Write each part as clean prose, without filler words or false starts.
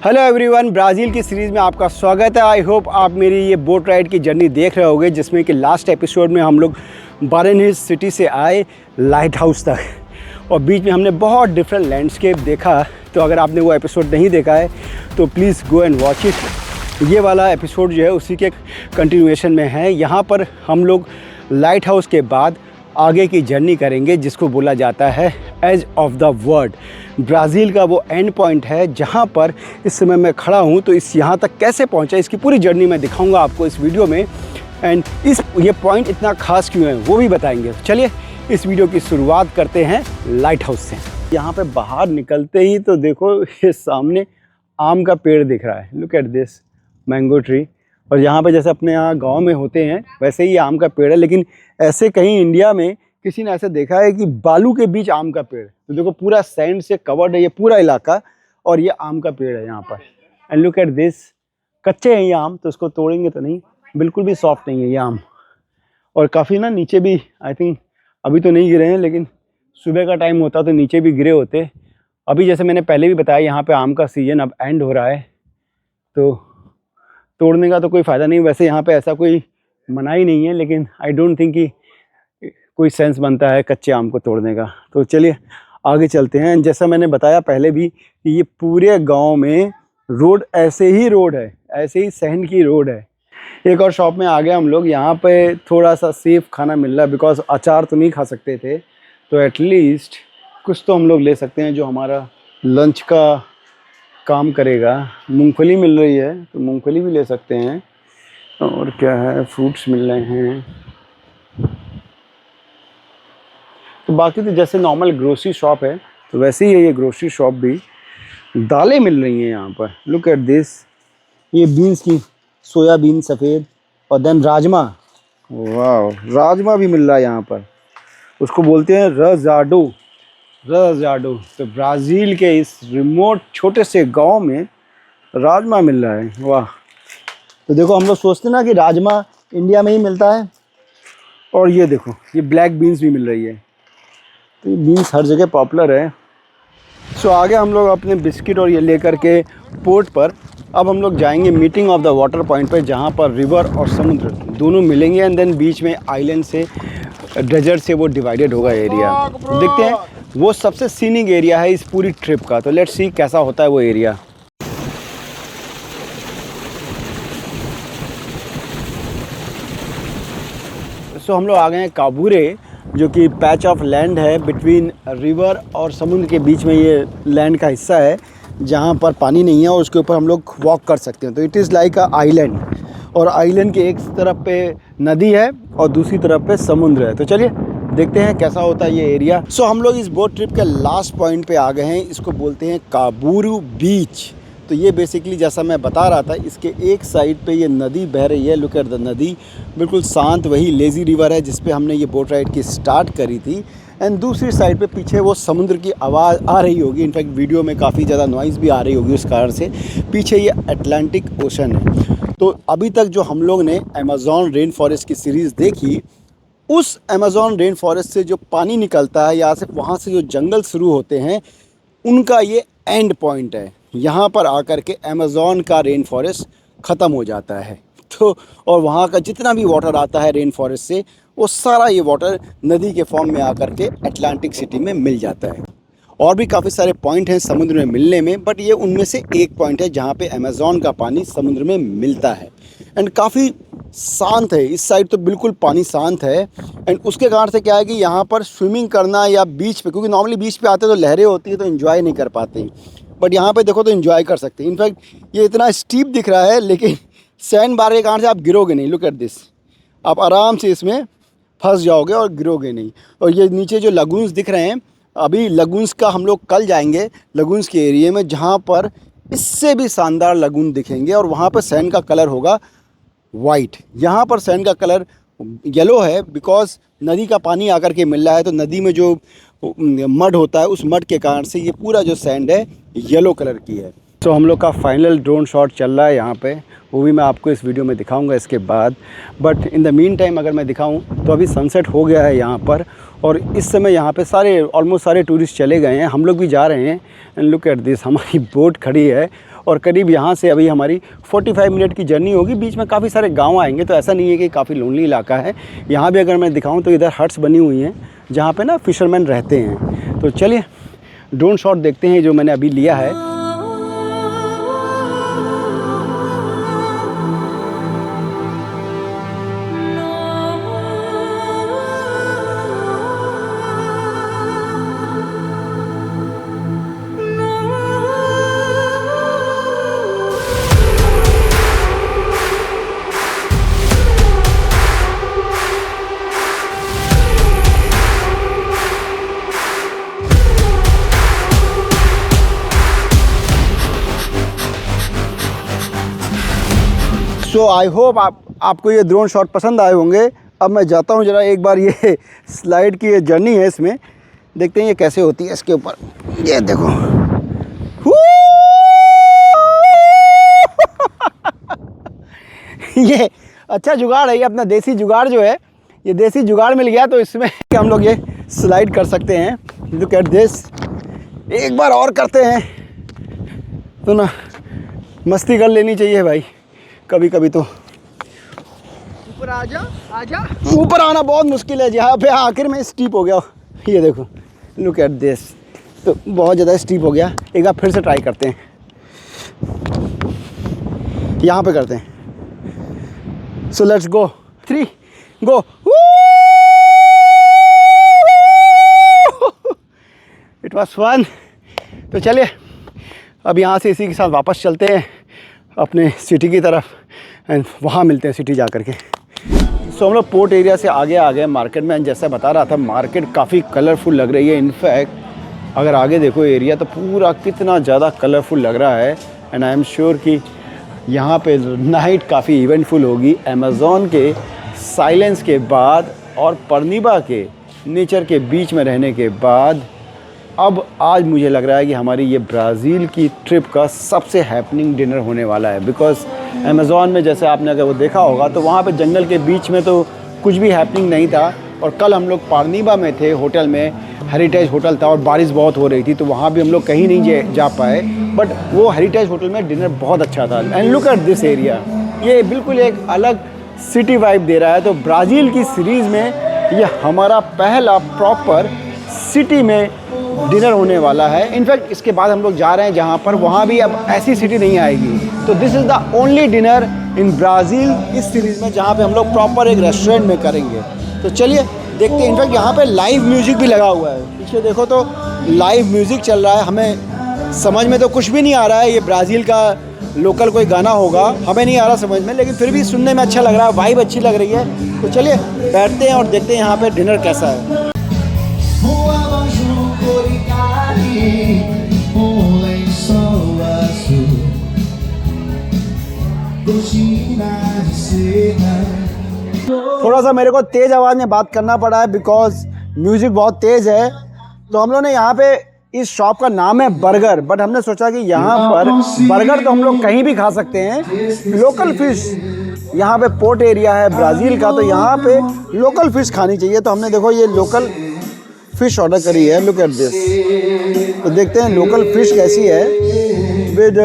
Hello everyone, Brazil की series में आपका स्वागत है। आई होप आप मेरी ये बोट राइड की जर्नी देख रहे होगे, जिसमें कि लास्ट एपिसोड में हम लोग बारेनहिल्स सिटी से आए लाइट हाउस तक और बीच में हमने बहुत डिफरेंट लैंडस्केप देखा। तो अगर आपने वो एपिसोड नहीं देखा है तो please go and watch it. ये वाला एपिसोड जो है उसी के कंटिन्यूएशन में है। यहाँ पर हम लोग लाइट हाउस के बाद आगे की जर्नी करेंगे, जिसको बोला जाता है edge of the world. Brazil का वो एंड पॉइंट है जहाँ पर इस समय मैं खड़ा हूँ। तो इस यहाँ तक कैसे पहुँचा, इसकी पूरी जर्नी मैं दिखाऊंगा आपको इस वीडियो में। एंड ये पॉइंट इतना ख़ास क्यों है वो भी बताएंगे। चलिए इस वीडियो की शुरुआत करते हैं लाइट हाउस से। यहाँ पे बाहर निकलते ही तो देखो, ये सामने आम का पेड़ दिख रहा है। Look at this mango tree. और यहाँ पे जैसे अपने यहाँ गांव में होते हैं वैसे ही आम का पेड़ है, लेकिन ऐसे कहीं इंडिया में किसी ने ऐसे देखा है कि बालू के बीच आम का पेड़। तो देखो पूरा सैंड से कवर्ड है ये पूरा इलाका, और ये आम का पेड़ है यहाँ पर। एंड लुक एट दिस, कच्चे हैं ये आम, तो इसको तोड़ेंगे तो नहीं, बिल्कुल भी सॉफ्ट नहीं है ये आम। और काफ़ी ना नीचे भी, आई थिंक अभी तो नहीं गिरे हैं, लेकिन सुबह का टाइम होता तो नीचे भी गिरे होते। अभी जैसे मैंने पहले भी बताया, यहाँ पे आम का सीज़न अब एंड हो रहा है, तो तोड़ने का तो कोई फ़ायदा नहीं। वैसे यहाँ पे ऐसा कोई मनाही नहीं है, लेकिन आई डोंट थिंक कि कोई सेंस बनता है कच्चे आम को तोड़ने का। तो चलिए आगे चलते हैं। जैसा मैंने बताया पहले भी कि ये पूरे गांव में रोड ऐसे ही रोड है, ऐसे ही सैंड की रोड है। एक और शॉप में आ गए हम लोग। यहाँ पे थोड़ा सा सेफ खाना मिल रहा है, बिकॉज अचार तो नहीं खा सकते थे, तो एटलीस्ट कुछ तो हम लोग ले सकते हैं जो हमारा लंच का काम करेगा। मूंगफली मिल रही है तो मूंगफली भी ले सकते हैं। और क्या है, फ्रूट्स मिल रहे हैं। तो बाकी तो जैसे नॉर्मल ग्रोसरी शॉप है तो वैसे ही है ये ग्रोसरी शॉप भी। दालें मिल रही हैं यहाँ पर। लुक एट दिस, ये बीन्स की, सोयाबीन सफ़ेद, और देन राजमा। वाह, राजमा भी मिल रहा है यहाँ पर। उसको बोलते हैं रजाडो। रजाडो। तो ब्राज़ील के इस रिमोट छोटे से गांव में राजमा मिल रहा है। वाह। तो देखो, हम लोग सोचते ना कि राजमा इंडिया में ही मिलता है, और ये देखो ये ब्लैक बीन्स भी मिल रही है। तो ये बीन्स हर जगह पॉपुलर है। सो आगे हम लोग अपने बिस्किट और ये लेकर के पोर्ट पर अब हम लोग जाएंगे meeting of the water point पर, जहाँ पर रिवर और समुद्र दोनों मिलेंगे। एंड देन बीच में आइलैंड से, डेजर्ट से वो डिवाइडेड होगा एरिया। देखते हैं, वो सबसे सीनिक एरिया है इस पूरी ट्रिप का। तो लेट्स सी कैसा होता है वो एरिया। सो हम लोग आ गए हैं काबूरे, जो कि पैच ऑफ लैंड है बिटवीन रिवर और समुद्र के बीच में। ये लैंड का हिस्सा है जहाँ पर पानी नहीं है और उसके ऊपर हम लोग वॉक कर सकते हैं। तो it is like a island, और आइलैंड के एक तरफ पे नदी है और दूसरी तरफ पे समुद्र है। तो चलिए देखते हैं कैसा होता है ये एरिया। सो हम लोग इस बोट ट्रिप के लास्ट पॉइंट पे आ गए हैं। इसको बोलते हैं काबूरू बीच। तो ये बेसिकली जैसा मैं बता रहा था, इसके एक साइड पे ये नदी बह रही है। लुक एट द नदी, बिल्कुल शांत, वही लेज़ी रिवर है जिस पे हमने ये बोट राइड की स्टार्ट करी थी। एंड दूसरी साइड पे पीछे वो समुद्र की आवाज़ आ रही होगी। इनफैक्ट वीडियो में काफ़ी ज़्यादा नॉइज़ भी आ रही होगी उस कारण से। पीछे ये अटलांटिक ओशन है। तो अभी तक जो हम लोग ने अमेज़न रेन फॉरेस्ट की सीरीज़ देखी, उस अमेज़न रेन फॉरेस्ट से जो पानी निकलता है या से वहाँ से जो जंगल शुरू होते हैं, उनका ये एंड पॉइंट है। यहाँ पर आकर के अमेज़न का रेन फॉरेस्ट ख़त्म हो जाता है। तो और वहाँ का जितना भी वाटर आता है रेन फॉरेस्ट से, वो सारा ये वाटर नदी के फॉर्म में आकर के अटलांटिक सिटी में मिल जाता है। और भी काफ़ी सारे पॉइंट हैं समुद्र में मिलने में, बट ये उनमें से एक पॉइंट है जहाँ पे अमेज़न का पानी समुद्र में मिलता है। एंड काफ़ी शांत है। इस साइड तो बिल्कुल पानी शांत है। एंड उसके कारण से क्या है कि यहाँ पर स्विमिंग करना या बीच पे, क्योंकि नॉर्मली बीच पे आते तो लहरें होती है तो एंजॉय नहीं कर पाते, बट यहाँ पे देखो तो एंजॉय कर सकते हैं। इनफैक्ट ये इतना स्टीप दिख रहा है, लेकिन सैंड बार के कारण से आप गिरोगे नहीं। लुक एट दिस, आप आराम से इसमें फंस जाओगे और गिरोगे नहीं। और ये नीचे जो लगून्स दिख रहे हैं, अभी लगून्स का हम लोग कल जाएंगे लगून्स के एरिए में, जहाँ पर इससे भी शानदार लगून दिखेंगे और वहाँ पर सैंड का कलर होगा वाइट। यहाँ पर सैंड का कलर येलो है बिकॉज नदी का पानी आकर के मिल रहा है। तो नदी में जो मड होता है, उस मड के कारण से ये पूरा जो सैंड है येलो कलर की है। तो हम लोग का फाइनल ड्रोन शॉट चल रहा है यहाँ पे, वो भी मैं आपको इस वीडियो में दिखाऊंगा इसके बाद। But in the mean time अगर मैं दिखाऊं तो अभी सनसेट हो गया है यहाँ पर, और इस समय यहाँ पे सारे ऑलमोस्ट सारे टूरिस्ट चले गए हैं। हम लोग भी जा रहे हैं। एंड लुक एट दिस, हमारी बोट खड़ी है और करीब यहाँ से अभी हमारी 45 मिनट की जर्नी होगी। बीच में काफ़ी सारे गांव आएंगे, तो ऐसा नहीं है कि काफ़ी लोनली इलाका है। यहाँ भी अगर मैं दिखाऊँ तो इधर हट्स बनी हुई हैं जहाँ पे ना फिशरमैन रहते हैं। तो चलिए ड्रोन शॉट देखते हैं जो मैंने अभी लिया है। सो आई होप आपको ये ड्रोन शॉट पसंद आए होंगे। अब मैं जाता हूँ ज़रा एक बार ये स्लाइड की ये जर्नी है, इसमें देखते हैं ये कैसे होती है। इसके ऊपर ये देखो ये अच्छा जुगाड़ है, ये अपना देसी जुगाड़ जो है, ये देसी जुगाड़ मिल गया तो इसमें हम लोग ये स्लाइड कर सकते हैं। लुक एट दिस, एक बार और करते हैं तो ना मस्ती कर लेनी चाहिए भाई कभी कभी। तो ऊपर आजा ऊपर आना बहुत मुश्किल है जहाँ पे आखिर में स्टीप हो गया। ये देखो लुक एट दिस, तो बहुत ज़्यादा स्टीप हो गया। एक बार फिर से ट्राई करते हैं, यहाँ पे करते हैं। So let's go, 3 go. It was fun. तो चलिए अब यहाँ से इसी के साथ वापस चलते हैं अपने सिटी की तरफ एंड वहाँ मिलते हैं सिटी जा कर के। सो हम लोग पोर्ट एरिया से आगे आ गए मार्केट में। जैसा बता रहा था मार्केट काफ़ी कलरफुल लग रही है। इनफैक्ट अगर आगे देखो एरिया तो पूरा कितना ज़्यादा कलरफुल लग रहा है। एंड आई एम श्योर कि यहाँ पे नाइट काफ़ी इवेंटफुल होगी। अमेज़ॉन के साइलेंस के बाद और परनीबा के नेचर के बीच में रहने के बाद अब आज मुझे लग रहा है कि हमारी ये ब्राज़ील की ट्रिप का सबसे हैपनिंग डिनर होने वाला है। बिकॉज़ अमेज़ॉन में जैसे आपने अगर वो देखा होगा तो वहाँ पे जंगल के बीच में तो कुछ भी हैपनिंग नहीं था। और कल हम लोग पारनीबा में थे, होटल में, हेरिटेज होटल था और बारिश बहुत हो रही थी तो वहाँ भी हम लोग कहीं नहीं जा पाए। बट वो हेरिटेज होटल में डिनर बहुत अच्छा था। And look at this area, ये बिल्कुल एक अलग सिटी वाइब दे रहा है। तो ब्राज़ील की सीरीज़ में ये हमारा पहला प्रॉपर सिटी में डिनर होने वाला है। इनफैक्ट इसके बाद हम लोग जा रहे हैं जहाँ पर वहाँ भी अब ऐसी सिटी नहीं आएगी। तो this is the only dinner in Brazil इस सीरीज़ में जहाँ पे हम लोग प्रॉपर एक रेस्टोरेंट में करेंगे। तो चलिए देखते हैं। इनफैक्ट यहाँ पे लाइव म्यूज़िक भी लगा हुआ है, पीछे देखो तो लाइव म्यूज़िक चल रहा है। हमें समझ में तो कुछ भी नहीं आ रहा है ये ब्राज़ील का लोकल कोई गाना होगा, हमें नहीं आ रहा समझ में, लेकिन फिर भी सुनने में अच्छा लग रहा है, वाइब अच्छी लग रही है। तो चलिए बैठते हैं और देखते हैं यहाँ पे डिनर कैसा है। थोड़ा सा मेरे को तेज़ आवाज़ में बात करना पड़ा है बिकॉज म्यूज़िक बहुत तेज़ है। तो हम लोग ने यहाँ पे इस शॉप का नाम है बर्गर, बट हमने सोचा कि यहाँ पर बर्गर तो हम लोग कहीं भी खा सकते हैं। लोकल फ़िश, यहाँ पे पोर्ट एरिया है ब्राज़ील का, तो यहाँ पे लोकल फ़िश खानी चाहिए। तो हमने देखो ये लोकल फ़िश ऑर्डर करी है। Look at this. तो देखते हैं लोकल फ़िश कैसी है विद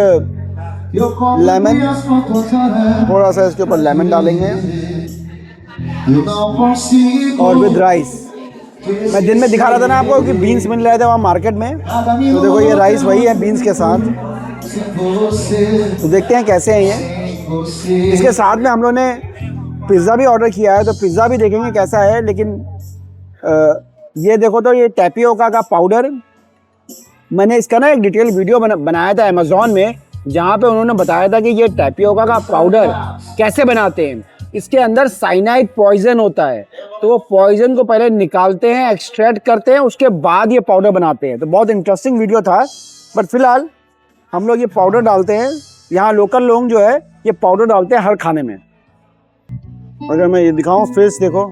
लेमन। थोड़ा सा इसके ऊपर लेमन डालेंगे और विद राइस। मैं दिन में दिखा रहा था ना आपको कि बीन्स मिल रहे थे वहाँ मार्केट में, तो देखो ये राइस वही है बीन्स के साथ। तो देखते हैं कैसे हैं ये। इसके साथ में हम लोगों ने पिज़्ज़ा भी ऑर्डर किया है, तो पिज़्ज़ा भी देखेंगे कैसा है। लेकिन ये देखो तो ये टैपियोका का पाउडर, मैंने इसका ना एक डिटेल वीडियो बनाया था अमेज़ॉन में, जहाँ पे उन्होंने बताया था कि ये टैपियोका का पाउडर कैसे बनाते हैं। इसके अंदर साइनाइड पॉइजन होता है, तो वो पॉइजन को पहले निकालते हैं, एक्सट्रैक्ट करते हैं, उसके बाद ये पाउडर बनाते हैं। तो बहुत इंटरेस्टिंग वीडियो था। बट फिलहाल हम लोग ये पाउडर डालते हैं। यहाँ लोकल लोग जो है ये पाउडर डालते हैं हर खाने में। अगर मैं ये दिखाऊं, फिश देखो,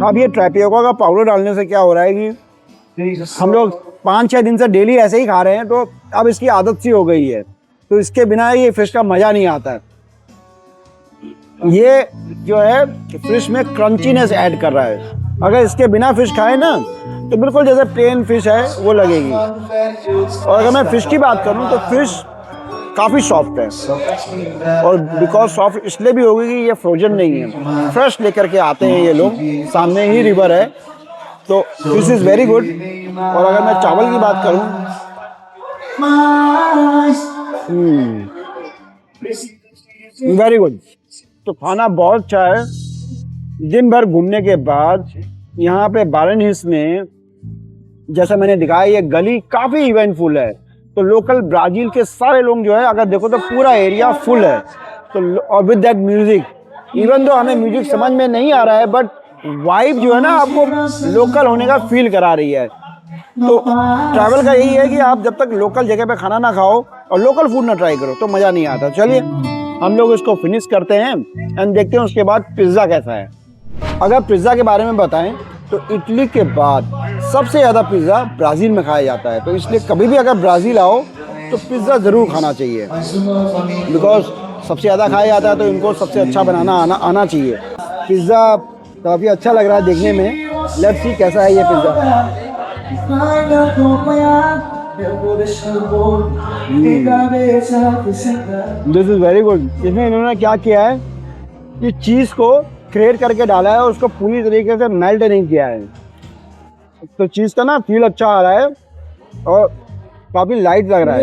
अब ये टैपियोका का पाउडर डालने से क्या हो रहा है कि हम लोग 5-6 दिन से डेली ऐसे ही खा रहे हैं, तो अब इसकी आदत सी हो गई है, तो इसके बिना ये फिश का मज़ा नहीं आता है। ये जो है फिश में क्रंचीनेस ऐड कर रहा है। अगर इसके बिना फिश खाए ना तो बिल्कुल जैसे प्लेन फिश है वो लगेगी। और अगर मैं फ़िश की बात करूँ तो फ़िश काफ़ी सॉफ्ट है, और बिकॉज सॉफ्ट इसलिए भी होगी कि ये फ्रोजन नहीं है, फ्रेश लेकर के आते हैं ये लोग, सामने ही रिवर है, तो दिस इज़ वेरी गुड। और अगर मैं चावल की बात करूँ, वेरी गुड। तो खाना बहुत अच्छा है। दिन भर घूमने के बाद यहाँ पे बारन हिल्स में जैसा मैंने दिखाया, ये गली काफ़ी इवेंटफुल है। तो लोकल ब्राज़ील के सारे लोग जो है, अगर देखो तो पूरा एरिया फुल है। तो और विद दैट म्यूज़िक, इवन तो हमें म्यूज़िक समझ में नहीं आ रहा है, बट वाइब जो है ना आपको लोकल होने का फील करा रही है। तो ट्रैवल का यही है कि आप जब तक लोकल जगह पे खाना ना खाओ और लोकल फूड ना ट्राई करो तो मज़ा नहीं आता। चलिए हम लोग इसको फिनिश करते हैं एंड देखते हैं उसके बाद पिज़्ज़ा कैसा है। अगर पिज़्ज़ा के बारे में बताएं तो इटली के बाद सबसे ज़्यादा पिज़्ज़ा ब्राज़ील में खाया जाता है। तो इसलिए कभी भी अगर ब्राज़ील आओ तो पिज़्ज़ा ज़रूर खाना चाहिए, बिकॉज सबसे ज़्यादा खाया जाता है तो इनको सबसे अच्छा बनाना आना चाहिए। पिज़्ज़ा काफ़ी अच्छा लग रहा है देखने में। लेट्स सी कैसा है ये pizza. This is very good. इसमें इन्होंने क्या किया है कि चीज़ को ग्रेट करके डाला है और उसको पूरी तरीके से मेल्ट नहीं किया है, तो चीज़ का ना फील अच्छा आ रहा है और काफ़ी लाइट लग रहा है।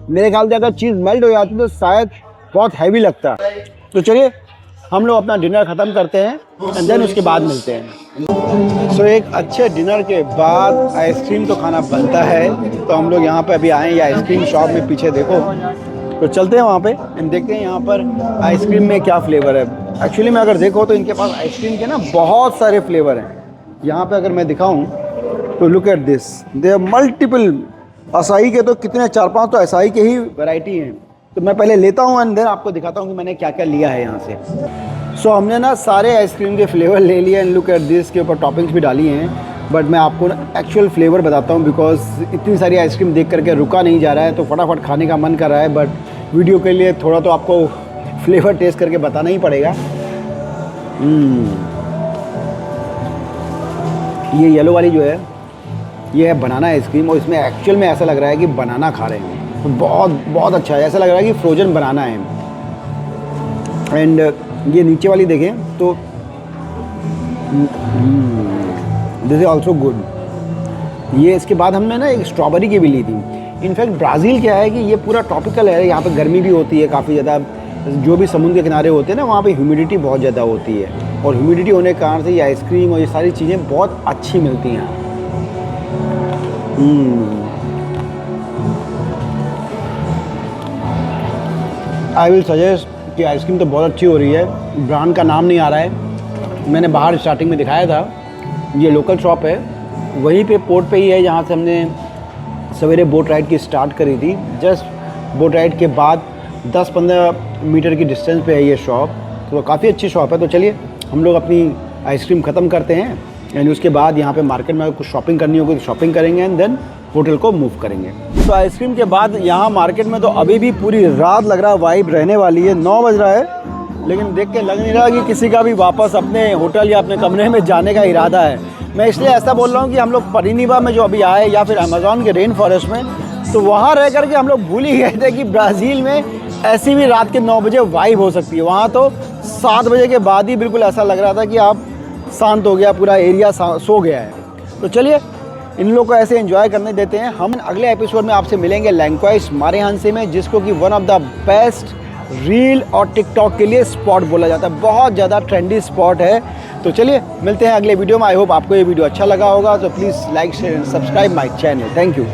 मेरे ख्याल से अगर चीज़ मेल्ट हो जाती तो शायद बहुत हैवी लगता। तो चलिए हम लोग अपना डिनर ख़त्म करते हैं एंड देन उसके बाद मिलते हैं। सो एक अच्छे डिनर के बाद आइसक्रीम तो खाना बनता है, तो हम लोग यहाँ पे अभी आए हैं ये आइसक्रीम शॉप में, पीछे देखो। तो चलते हैं वहाँ पे एंड देखते हैं यहाँ पर आइसक्रीम में क्या फ्लेवर है। एक्चुअली में अगर देखो तो इनके पास आइसक्रीम के ना बहुत सारे फ्लेवर हैं। यहाँ पे अगर मैं दिखाऊँ तो look at this, they are multiple. असाई के तो कितने 4-5 तो असाई के ही वैरायटी हैं। तो मैं पहले लेता हूँ एंड देन आपको दिखाता हूँ कि मैंने क्या क्या लिया है यहाँ से। सो हमने ना सारे आइसक्रीम के फ्लेवर ले लिए एंड लुक एट दिस, के ऊपर टॉपिंग्स भी डाली हैं, बट मैं आपको ना एक्चुअल फ्लेवर बताता हूँ बिकॉज इतनी सारी आइसक्रीम देख करके रुका नहीं जा रहा है, तो फटाफट खाने का मन कर रहा है। बट वीडियो के लिए थोड़ा तो आपको फ्लेवर टेस्ट करके बताना ही पड़ेगा। ये येलो वाली जो है ये है बनाना आइसक्रीम, और इसमें एक्चुअल में ऐसा लग रहा है कि बनाना खा रहे हैं। तो बहुत अच्छा है, ऐसा लग रहा है कि फ्रोजन बनाना है। एंड ये नीचे वाली देखें तो दिस इज ऑल्सो गुड। ये इसके बाद हमने ना एक स्ट्रॉबेरी की भी ली थी। इनफैक्ट ब्राज़ील क्या है कि ये पूरा ट्रॉपिकल है, यहाँ पे गर्मी भी होती है काफ़ी ज़्यादा। जो भी समुद्र के किनारे होते हैं ना वहाँ पे ह्यूमिडिटी बहुत ज़्यादा होती है, और ह्यूमिडिटी होने के कारण से ये आइसक्रीम और ये सारी चीज़ें बहुत अच्छी मिलती हैं। आई विल सजेस्ट कि आइसक्रीम तो बहुत अच्छी हो रही है। ब्रांड का नाम नहीं आ रहा है, मैंने बाहर स्टार्टिंग में दिखाया था। ये लोकल शॉप है, वहीं पे पोर्ट पे ही है जहाँ से हमने सवेरे बोट राइड की स्टार्ट करी थी। जस्ट बोट राइड के बाद 10-15 मीटर की डिस्टेंस पे है ये शॉप, तो काफ़ी अच्छी शॉप है। तो चलिए हम लोग अपनी आइसक्रीम ख़त्म करते हैं एंड उसके बाद यहाँ पे मार्केट में अगर कुछ शॉपिंग करनी होगी तो शॉपिंग करेंगे एंड देन होटल को मूव करेंगे। तो आइसक्रीम के बाद यहाँ मार्केट में तो अभी भी पूरी रात लग रहा है, वाइब रहने वाली है। 9 बज रहा है, लेकिन देख के लग नहीं रहा कि किसी का भी वापस अपने होटल या अपने कमरे में जाने का इरादा है। मैं इसलिए ऐसा बोल रहा हूँ कि हम लोग परिनिबा में जो अभी आए या फिर अमेज़ॉन के रेन फॉरेस्ट में, तो वहाँ रह करके हम लोग भूल ही गए थे कि ब्राज़ील में ऐसी भी रात के 9 बजे वाइब हो सकती है। वहाँ तो 7 बजे के बाद ही बिल्कुल ऐसा लग रहा था कि आप शांत हो गया, पूरा एरिया सो गया है। तो चलिए इन लोगों को ऐसे एंजॉय करने देते हैं। हम अगले एपिसोड में आपसे मिलेंगे लैंक्वाइस मारेहांसे में, जिसको कि one of the best reel और टिकटॉक के लिए स्पॉट बोला जाता है। बहुत ज़्यादा ट्रेंडी स्पॉट है। तो चलिए मिलते हैं अगले वीडियो में। आई होप आपको ये वीडियो अच्छा लगा होगा। तो please like share and subscribe my channel. Thank you.